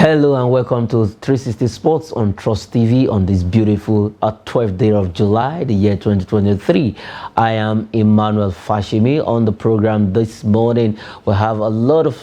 Hello and welcome to 360 Sports on Trust TV on this beautiful 12th day of July, the year 2023. I am Emmanuel Fashimi. On the program this morning, we have a lot of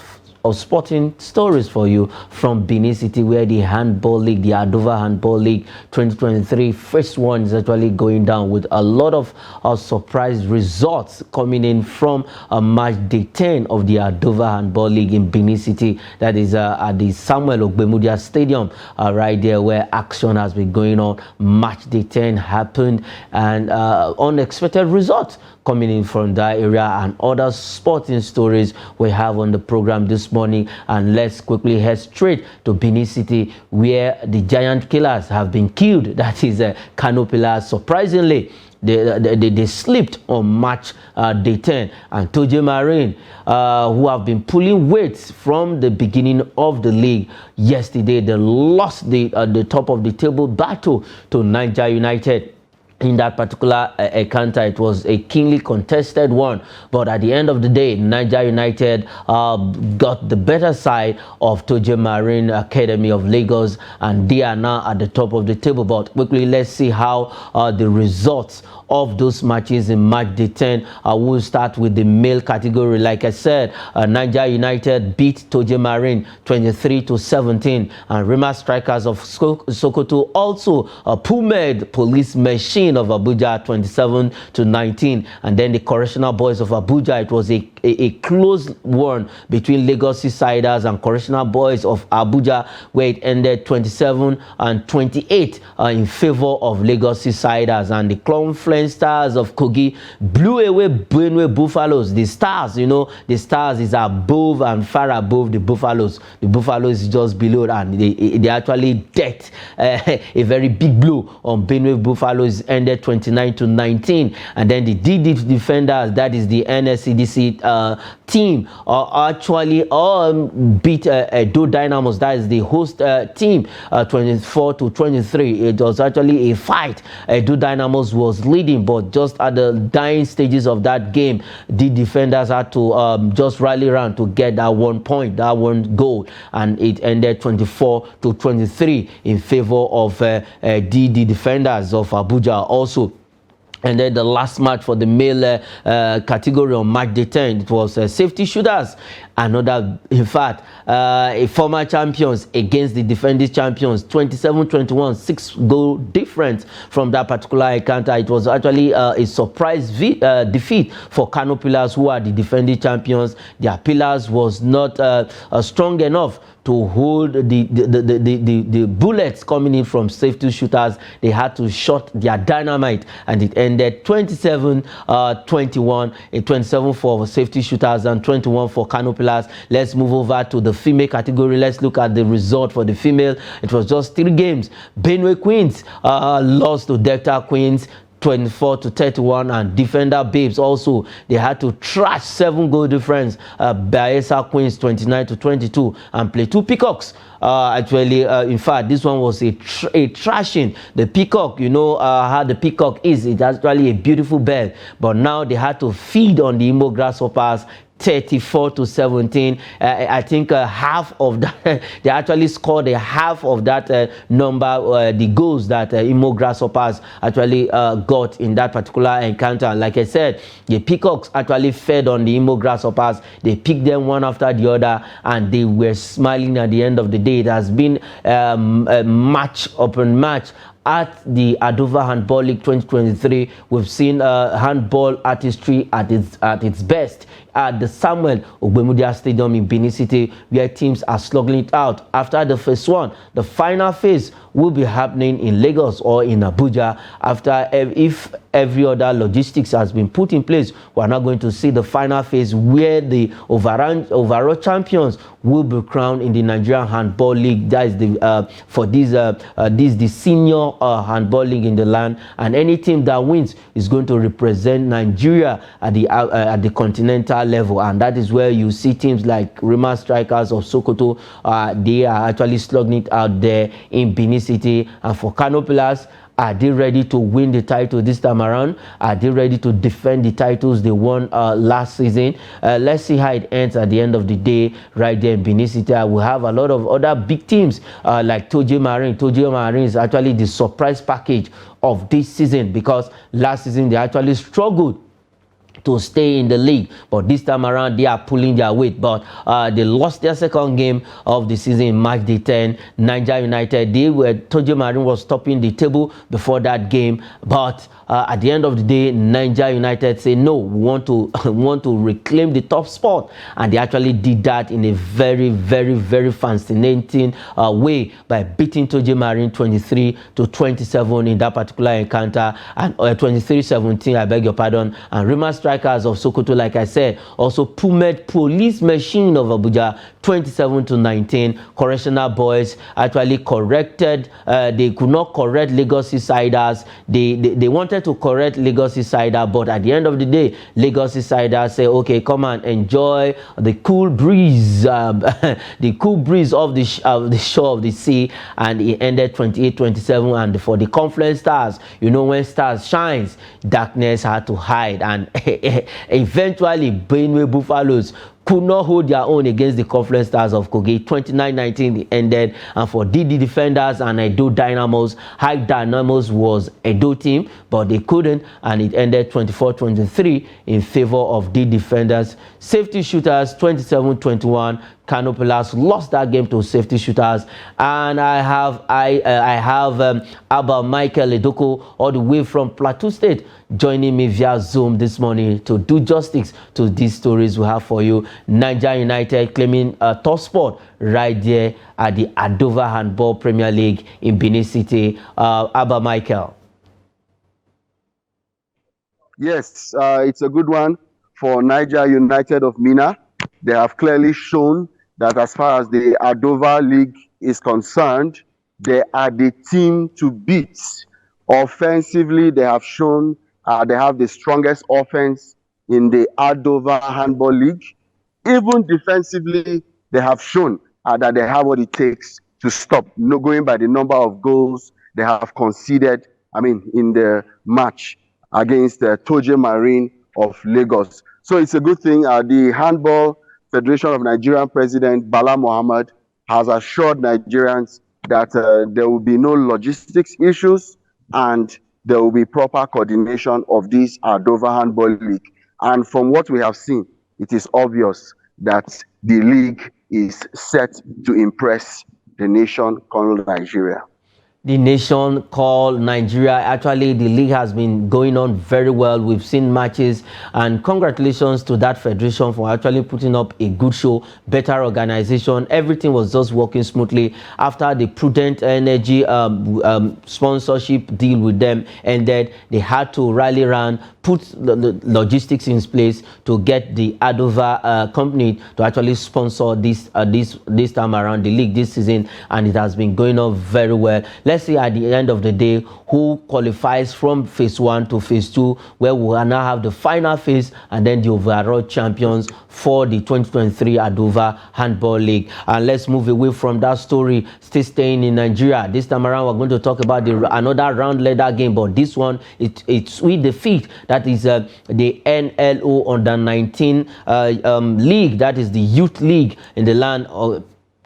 sporting stories for you from Benin City, where the Handball League, the Ardova Handball League 2023 first one is actually going down with a lot of surprise results coming in from match day 10 of the Ardova Handball League in Benin City. That is at the Samuel Ogbemudia Stadium, right there where action has been going on. Match day 10 happened, and unexpected results coming in from that area and other sporting stories we have on the program this morning. And let's quickly head straight to Benin City, where the giant killers have been killed. That is Kano Pillars. Surprisingly, they slipped on match day 10, and Tojemarine, who have been pulling weights from the beginning of the league, yesterday they lost the top of the table battle to Niger United. In that particular encounter, it was a keenly contested one, but at the end of the day, Niger United got the better side of Tojemarine Academy of Lagos, and they are now at the top of the table. But quickly, let's see how the results of those matches in match day 10. We'll start with the male category. Like I said, Niger United beat Tojemarine 23-17, and Rima Strikers of Sokoto also pummeled Police Machine of Abuja 27-19. And then the Correctional Boys of Abuja, it was a close one between Lagos Seasiders and Correctional Boys of Abuja, where it ended 27-28 in favor of Lagos Seasiders. And the Confluence Stars of Kogi blew away Benue Buffaloes. The Stars, the Stars is above and far above the Buffaloes. The Buffaloes is just below, and they actually decked a very big blow on Benue Buffaloes, ended 29-19. And then the DD Defenders, that is the NSCDC team, actually beat Do Dynamos, that is the host team, 24-23. It was actually a fight. Do Dynamos was leading, but just at the dying stages of that game, the defenders had to just rally around to get that 1 point, that one goal, and it ended 24-23 in favor of the defenders of Abuja also. And then the last match for the male category on match day 10, it was Safety Shooters. Another, in fact, a former champions against the defending champions, 27-21, 6-goal difference from that particular encounter. It was actually a surprise defeat for Kano Pillars, who are the defending champions. Their Pillars was not strong enough to hold the bullets coming in from Safety Shooters. They had to shot their dynamite, and it ended 27-21, 27 for Safety Shooters and 21 for Kano Pillars. Let's move over to the female category. Let's look at the result for the female. It was just 3 games. Benue Queens lost to Delta Queens 24-31, and Defender Babes also, they had to trash 7-goal difference. Bayelsa Queens 29-22, and Plateau Peacocks actually, in fact, this one was a trashing. The Peacock, how the Peacock is, it's actually a beautiful bird, but now they had to feed on the Grasshoppers 34-17. I think half of that, they actually scored a half of that number, the goals that Grasshoppers actually got in that particular encounter. Like I said, the Peacocks actually fed on the Grasshoppers. They picked them one after the other, and they were smiling at the end of the day. It has been a match upon match at the Ardova Handball League 2023. We've seen handball artistry at its best at the Samuel Ogbemudia Stadium in Benin City, where teams are slugging it out. After the first one, the final phase will be happening in Lagos or in Abuja. After, if every other logistics has been put in place, we're not going to see the final phase, where the overall champions will be crowned in the Nigerian Handball League. That is the for the senior handball league in the land, and any team that wins is going to represent Nigeria at the continental level. And that is where you see teams like Rima Strikers of Sokoto. They are actually slugging it out there in Benin Benin City. And for Kano Pillars, are they ready to win the title this time around? Are they ready to defend the titles they won last season? Let's see how it ends at the end of the day right there in Benin City. We have a lot of other big teams like Tojemarine. Tojemarine is actually the surprise package of this season, because last season they actually struggled to stay in the league, but this time around they are pulling their weight. But they lost their second game of the season in March the 10th. Niger United, Tojemarine was topping the table before that game, but at the end of the day, Niger United say no, we want to want to reclaim the top spot, and they actually did that in a very fascinating way by beating Tojemarine 23-27 in that particular encounter, and 23-17, I beg your pardon. And Rima Strikers of Sokoto, like I said, also pummeled Police Machine of Abuja 27-19. Correctional Boys actually corrected, they could not correct Lagos Siders. They wanted to correct Lagos Sider, but at the end of the day, Lagos Sider say, okay, come and enjoy the cool breeze, the cool breeze of the shore of the sea, and it ended 28-27. And for the Confluence Stars, you know, when stars shines, darkness had to hide, and eventually Benue Buffaloes could not hold their own against the Confluence Stars of Kogi. 29-19 ended. And for DD Defenders and Edo Dynamos, High Dynamos was Edo team, but they couldn't, and it ended 24-23 in favor of DD Defenders. Safety Shooters 27-21. Kano Pillars lost that game to Safety Shooters. And I have Abba Michael Edoko, all the way from Plateau State, joining me via Zoom this morning to do justice to these stories we have for you. Niger United claiming a top spot right there at the Ardova Handball Premier League in Benin City. Abba Michael. Yes, it's a good one for Niger United of Mina. They have clearly shown that as far as the Ardova League is concerned, they are the team to beat. Offensively, they have shown they have the strongest offense in the Ardova Handball League. Even defensively, they have shown that they have what it takes to stop, going by the number of goals they have conceded, in the match against Tojemarine of Lagos. So it's a good thing. The Handball Federation of Nigerian President Bala Mohammed has assured Nigerians that there will be no logistics issues, and there will be proper coordination of this Ardova Handball League. And from what we have seen, it is obvious that the league is set to impress the nation called Nigeria. The nation called Nigeria. Actually, the league has been going on very well. We've seen matches, and congratulations to that federation for actually putting up a good show, better organization. Everything was just working smoothly after the Prudent Energy sponsorship deal with them ended. They had to rally around, put the logistics in place to get the Ardova company to actually sponsor this time around the league this season, and it has been going on very well. Let's see at the end of the day who qualifies from phase 1 to phase 2, where we will now have the final phase and then the overall champions for the 2023 Ardova Handball League. And let's move away from that story, still staying in Nigeria. This time around, we're going to talk about another round leader game, but this one, it's with defeat. That is the NLO Under 19 league. That is the youth league in the land.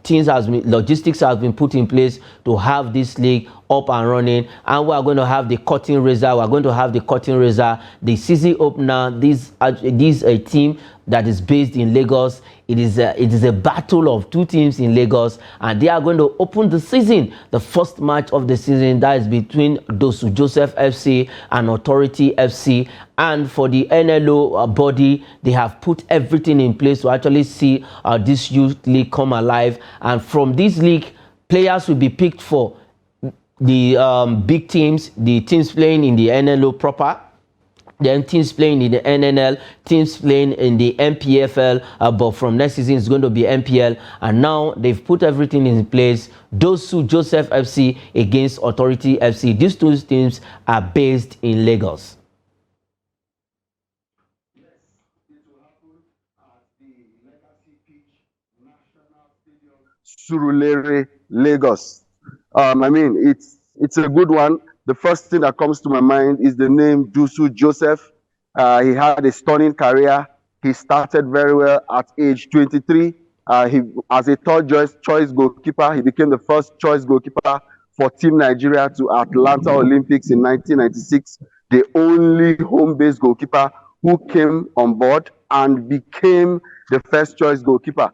Logistics has been put in place to have this league up and running, and we are going to have the curtain raiser. The season opener. This is a team that is based in Lagos. It is a battle of two teams in Lagos, and they are going to open the season. The first match of the season, that is between Dosu Joseph FC and Authority FC. And for the NLO body, they have put everything in place to actually see this youth league come alive. And from this league, players will be picked for the big teams, the teams playing in the NLO proper, then teams playing in the NNL, teams playing in the MPFL, but from next season it's going to be MPL. And now they've put everything in place. Dosu Joseph FC against Authority FC. These two teams are based in Lagos. Yes, it will happen at the Legacy Pitch National Stadium, Surulere, Lagos. I mean, it's a good one. The first thing that comes to my mind is the name Dusu Joseph. He had a stunning career. He started very well at age 23. He, as a third choice goalkeeper, he became the first choice goalkeeper for Team Nigeria to Atlanta Olympics in 1996. The only home-based goalkeeper who came on board and became the first choice goalkeeper.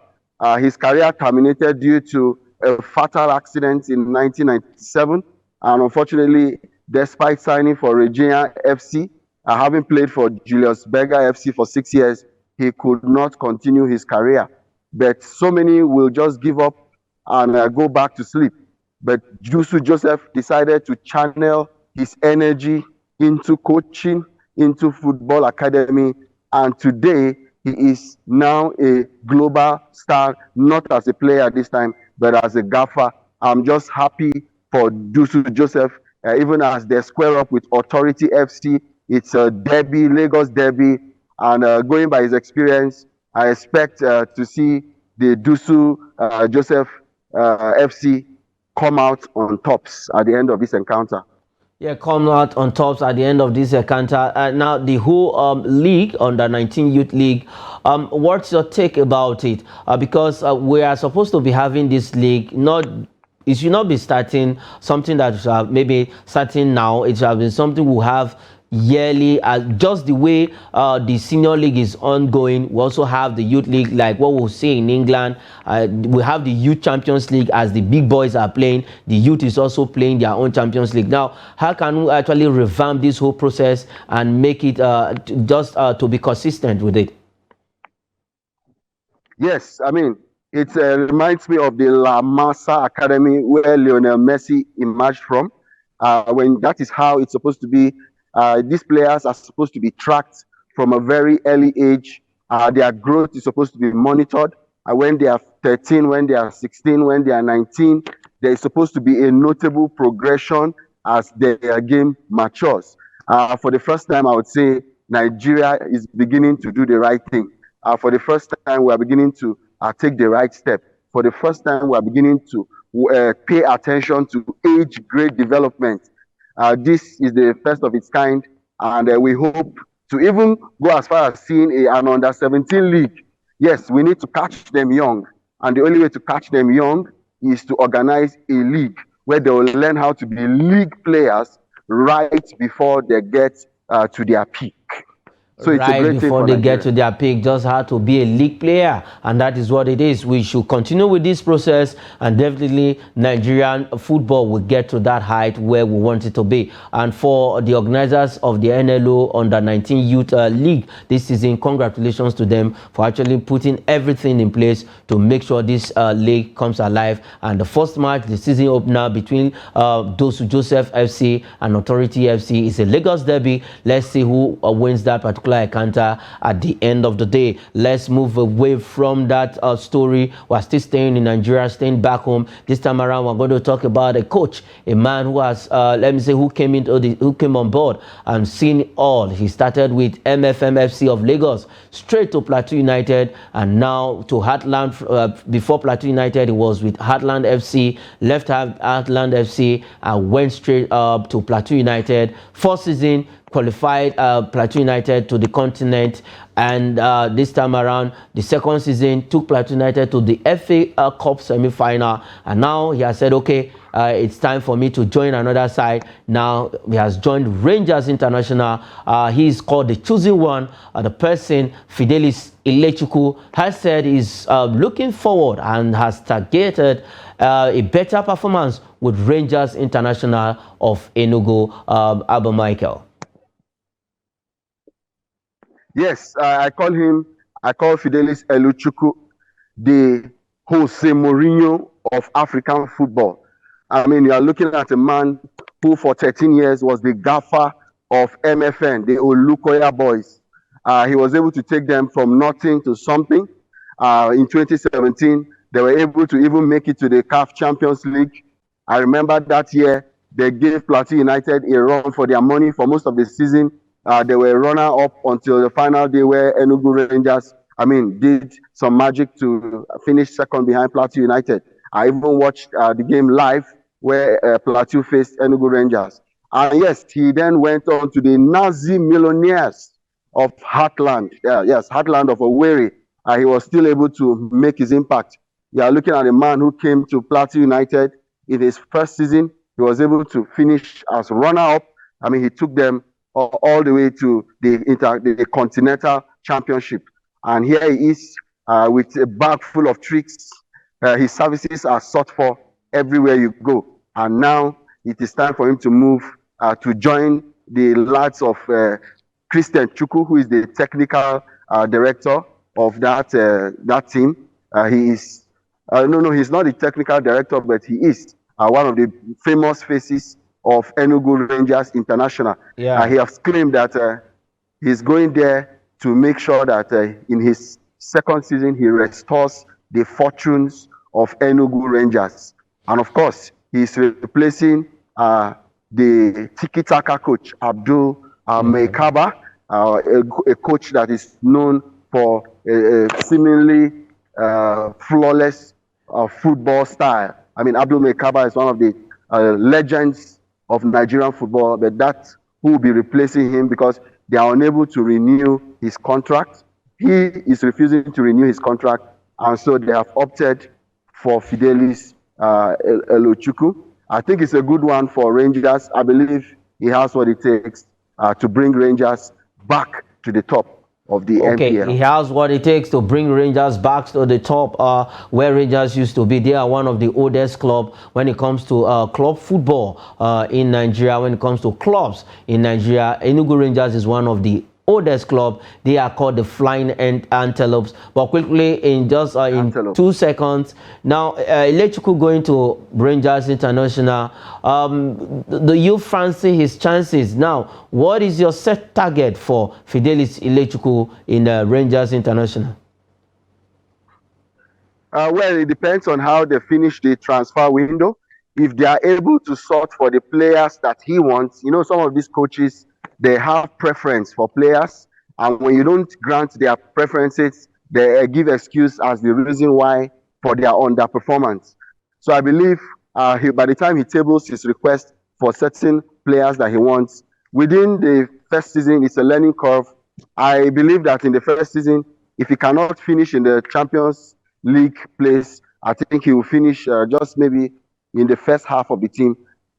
His career terminated due to a fatal accident in 1997, and unfortunately, despite signing for Regina FC, having played for Julius Berger FC for 6 years, he could not continue his career. But so many will just give up and go back to sleep. But Jusu Joseph decided to channel his energy into coaching, into football academy, and today he is now a global star, not as a player this time, but as a gaffer. I'm just happy for Dusu Joseph, even as they square up with Authority FC. It's a derby, Lagos derby, and going by his experience, I expect to see the Dusu Joseph FC come out on tops at the end of this encounter. Yeah, come out on tops at the end of this encounter. Now, the whole league, under 19 youth league, what's your take about it? Because we are supposed to be having this league, it should not be starting something that maybe starting now. It should have been something we have yearly, just the way the senior league is ongoing. We also have the youth league, like what we'll see in England. We have the youth champions league. As the big boys are playing, the youth is also playing their own champions league. Now, how can we actually revamp this whole process and make it just to be consistent with it? Yes, I mean, it reminds me of the La Masia Academy where Lionel Messi emerged from. When that is how it's supposed to be. These players are supposed to be tracked from a very early age. Their growth is supposed to be monitored. When they are 13, when they are 16, when they are 19, there is supposed to be a notable progression as their game matures. For the first time, I would say Nigeria is beginning to do the right thing. For the first time, we are beginning to take the right step. For the first time, we are beginning to pay attention to age grade development. This is the first of its kind, and we hope to even go as far as seeing an under-17 league. Yes, we need to catch them young, and the only way to catch them young is to organize a league where they will learn how to be league players right before they get to their peak. So it's right a great before they get to their peak, just how to be a league player, and that is what it is. We should continue with this process, and definitely Nigerian football will get to that height where we want it to be. And for the organizers of the NLO Under 19 Youth League this season, congratulations to them for actually putting everything in place to make sure this league comes alive. And the first match, the season opener between Dusu Joseph FC and Authority FC, is a Lagos derby. Let's see who wins that particular encounter at the end of the day. Let's move away from that story. We're still staying in Nigeria, staying back home. This time around, we're going to talk about a coach, a man who has, who came on board and seen all. He started with MFM FC of Lagos, straight to Plateau United, and now to Heartland. Before Plateau United, he was with Heartland FC, left Heartland FC, and went straight up to Plateau United. First season, qualified Plateau United to the continent, and this time around, the second season, took Plateau United to the FA Cup semi-final, and now he has said, okay, it's time for me to join another side. Now he has joined Rangers International. He is called the chosen one. The person, Fidelis Ilechukwu, has said he's looking forward and has targeted a better performance with Rangers International of Enugu. Abba Michael. Yes, I call Fidelis Ilechukwu the Jose Mourinho of African football. I mean, you are looking at a man who for 13 years was the gaffer of MFN, the Olukoya boys. He was able to take them from nothing to something. In 2017, they were able to even make it to the CAF Champions League. I remember that year, they gave Plateau United a run for their money for most of the season. They were runner-up until the final day where Enugu Rangers, did some magic to finish second behind Plateau United. I even watched the game live where Plateau faced Enugu Rangers. And yes, he then went on to the Nazi millionaires of Heartland. Yes, Heartland of Owerri. He was still able to make his impact. You are looking at a man who came to Plateau United in his first season. He was able to finish as runner-up. I mean, he took them all the way to the Continental Championship. And here he is with a bag full of tricks. His services are sought for everywhere you go. And now it is time for him to move to join the lads of Christian Chukwu, who is the technical director of that team. He is no, he's not the technical director, but he is one of the famous faces of Enugu Rangers International. Yeah. He has claimed that he's going there to make sure that in his second season he restores the fortunes of Enugu Rangers. And of course, he's replacing the tiki-taka coach, Abdul Meikaba, a coach that is known for a seemingly flawless football style. I mean, Abdul Meikaba is one of the legends of Nigerian football, but that's who will be replacing him because they are unable to renew his contract. He is refusing to renew his contract, and so they have opted for Fidelis Elochukwu. I think it's a good one for Rangers. I believe he has what it takes to bring Rangers back to the top of the NPL. He has what it takes to bring Rangers back to the top where Rangers used to be. They are one of the oldest clubs when it comes to club football in Nigeria. When it comes to clubs in Nigeria, Enugu Rangers is one of the oldest club. They are called the Flying Antelopes. But quickly, in just in 2 seconds, now Ilechukwu going to Rangers International. Do you fancy his chances? Now, what is your set target for Fidelis Ilechukwu in Rangers International? Well, it depends on how they finish the transfer window. If they are able to sort for the players that he wants, you know, some of these coaches, they have preference for players, and when you don't grant their preferences, they give excuse as the reason why for their underperformance. So I believe by the time he tables his request for certain players that he wants, within the first season, it's a learning curve. I believe that in the first season, if he cannot finish in the Champions League place, I think he will finish just maybe in the first half of the team.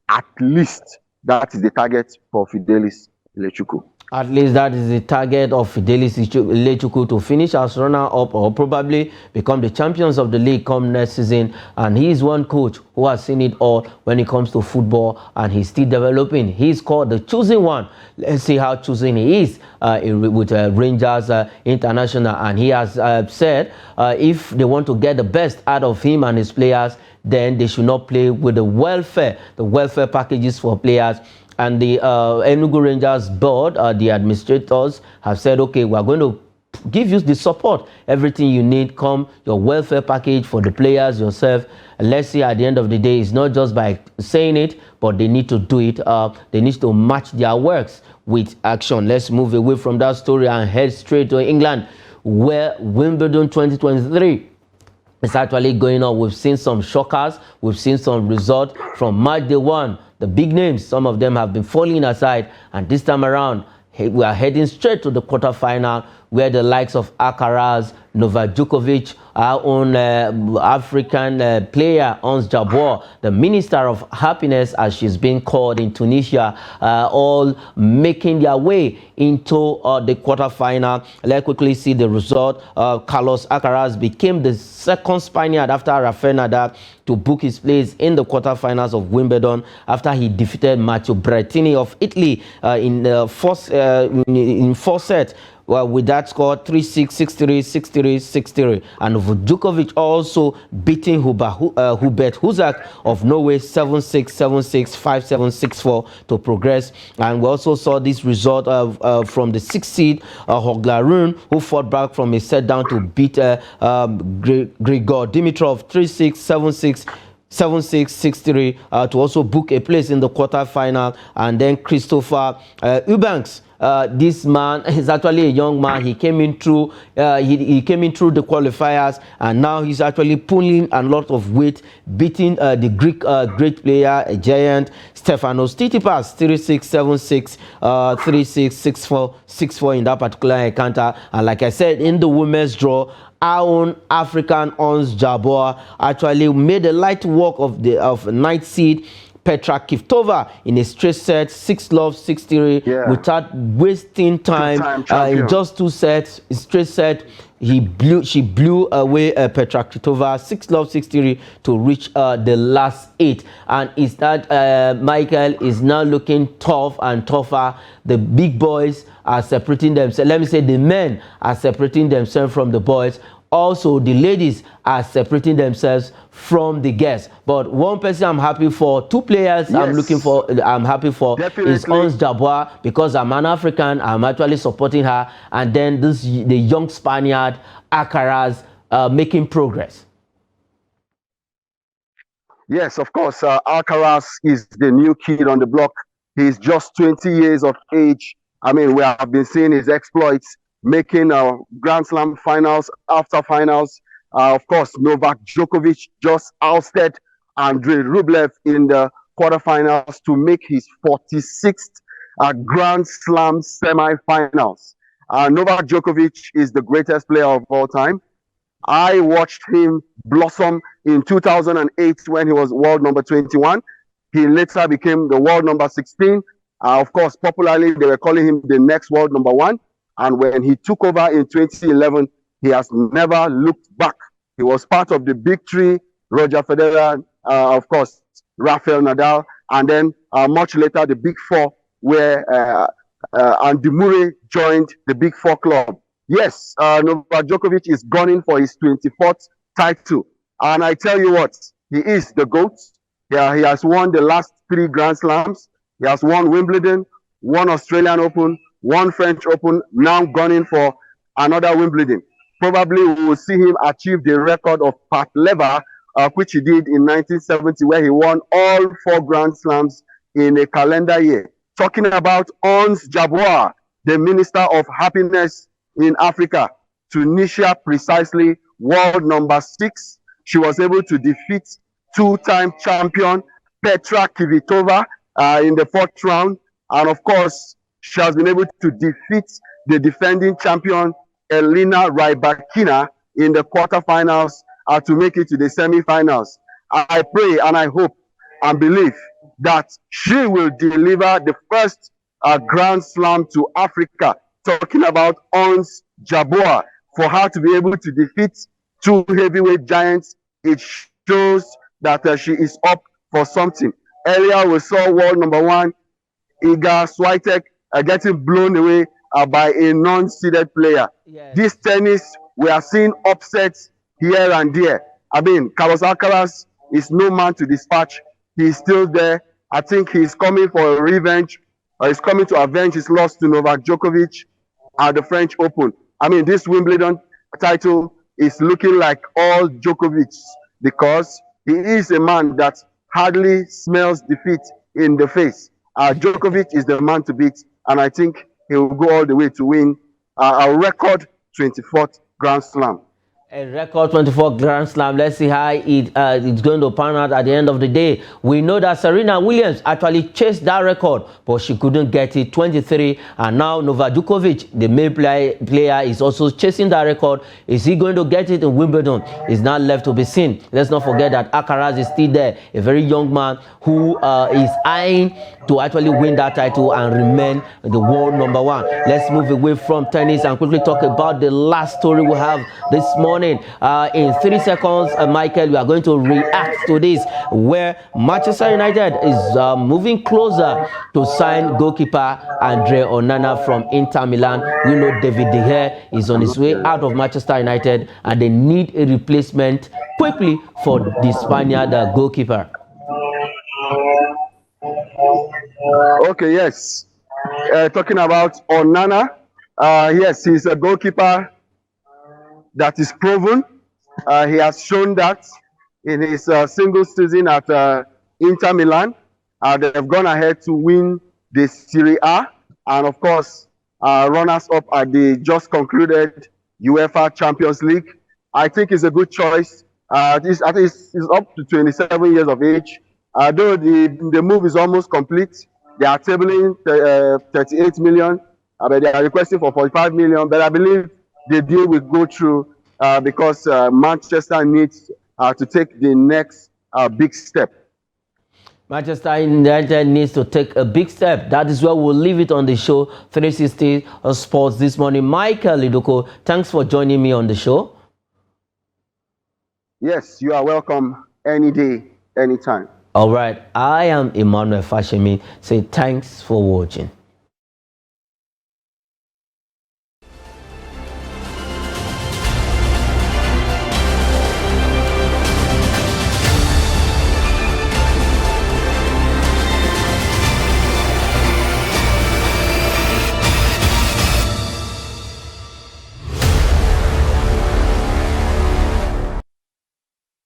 At least that is the target for Fidelis Ilechukwu. At least that is the target of Fidelis Ilechukwu, to finish as runner-up or probably become the champions of the league come next season. And he is one coach who has seen it all when it comes to football, and he's still developing. He's called the chosen one. Let's see how chosen he is with Rangers International. And he has said if they want to get the best out of him and his players, then they should not play with the welfare packages for players. And the Enugu Rangers board, the administrators, have said, okay, we're going to give you the support, everything you need, come your welfare package for the players, yourself. And let's see, at the end of the day, it's not just by saying it, but they need to do it. They need to match their works with action. Let's move away from that story and head straight to England, where Wimbledon 2023 is actually going on. We've seen some shockers. We've seen some results from match day one. The big names, some of them have been falling aside, and this time around, we are heading straight to the quarterfinal, where the likes of Alcaraz, Novak Djokovic, our own African player, Ons Jabeur, the Minister of Happiness, as she's being called in Tunisia, all making their way into the quarterfinal. Let's quickly see the result. Carlos Alcaraz became the second Spaniard after Rafael Nadal to book his place in the quarterfinals of Wimbledon after he defeated Matteo Berrettini of Italy in four sets. Well, with that score, 3-6, 6-3, 6-3, 6-3. And Djokovic also beating Hubert Huzak of Norway 7-6, 7-6, 5-7, 6-4 to progress. And we also saw this result from the 6th seed, Hogla Rune, who fought back from a set down to beat Grigor Dimitrov 3-6, 7-6, 7-6, 6-3 to also book a place in the quarterfinal. And then Christopher Eubanks This man is actually a young man. He came in through he came in through the qualifiers, and now he's actually pulling a lot of weight, beating the Greek great player, a giant, Stefanos Tsitsipas, 3676, 3664 in that particular encounter. And like I said, in the women's draw, our own African Ons Jabeur actually made a light work of the ninth seed Petra Kvitova in a straight set, 6-love, 6-3, without wasting time. In just 2 sets, straight set, she blew away Petra Kvitova, 6-love, 6-3 to reach the last 8. And is that Michael is now looking tough and tougher. The big boys are separating themselves. Let me say the men are separating themselves from the boys. Also, the ladies are separating themselves from the girls. But one person I'm happy for, 2 players I'm happy for is Ons Jabeur, because I'm an African, I'm actually supporting her. And then the young Spaniard, Alcaraz, making progress. Yes, of course, Alcaraz is the new kid on the block. He's just 20 years of age. I mean, we have been seeing his exploits, making Grand Slam finals after finals. Of course, Novak Djokovic just ousted Andrei Rublev in the quarterfinals to make his 46th Grand Slam semi-finals. Novak Djokovic is the greatest player of all time. I watched him blossom in 2008 when he was world number 21. He later became the world number 16. Of course, popularly, they were calling him the next world number 1. And when he took over in 2011, he has never looked back. He was part of the big 3, Roger Federer, of course, Rafael Nadal, and then much later, the big 4, where Andy Murray joined the big 4 club. Yes, Novak Djokovic is gunning for his 24th title. And I tell you what, he is the GOAT. Yeah, he has won the last 3 Grand Slams. He has won Wimbledon, won Australian Open, won French Open, now gunning for another Wimbledon. Probably we will see him achieve the record of Pat Lever, which he did in 1970, where he won all 4 Grand Slams in a calendar year. Talking about Ons Jabeur, the Minister of Happiness in Africa, Tunisia precisely, world number 6. She was able to defeat 2-time champion Petra Kvitova in the 4th round. And of course, she has been able to defeat the defending champion Elena Rybakina in the quarterfinals to make it to the semi-finals. I pray and I hope and believe that she will deliver the first Grand Slam to Africa. Talking about Ons Jabeur, for her to be able to defeat 2 heavyweight giants, it shows that she is up for something. Earlier, we saw world number 1, Iga Swiatek, getting blown away by a non-seeded player. Yes. This tennis, we are seeing upsets here and there. I mean, Carlos Alcaraz is no man to dispatch. He's still there. I think he's coming for a revenge. He's coming to avenge his loss to Novak Djokovic at the French Open. I mean, this Wimbledon title is looking like all Djokovic's, because he is a man that hardly smells defeat in the face. Djokovic is the man to beat, and I think he will go all the way to win a record 24th Grand Slam. A record 24 Grand Slam. Let's see how it's going to pan out at the end of the day. We know that Serena Williams actually chased that record, but she couldn't get it, 23. And now Novak Djokovic, the male player, is also chasing that record. Is he going to get it in Wimbledon? It's not left to be seen. Let's not forget that Alcaraz is still there, a very young man who is eyeing to actually win that title and remain the world number 1. Let's move away from tennis and quickly talk about the last story we have this morning. In 3 seconds, Michael, we are going to react to this, where Manchester United is moving closer to sign goalkeeper Andre Onana from Inter Milan. We know David De Gea is on his way out of Manchester United, and they need a replacement quickly for the Spaniard goalkeeper. Okay, yes. Talking about Onana, yes, he's a goalkeeper that is proven. He has shown that in his single season at Inter Milan. They've gone ahead to win the Serie A. And of course, runners-up at the just concluded UEFA Champions League. I think it's a good choice. I think it's up to 27 years of age. Though the move is almost complete, they are tabling 38 million, but they are requesting for 45 million. But I believe the deal will go through because Manchester needs to take the next big step. Manchester United needs to take a big step. That is where we'll leave it on the show 360 Sports this morning. Michael Idoko, thanks for joining me on the show. Yes, you are welcome any day, anytime. All right, I am Emmanuel Fashemi. Say thanks for watching.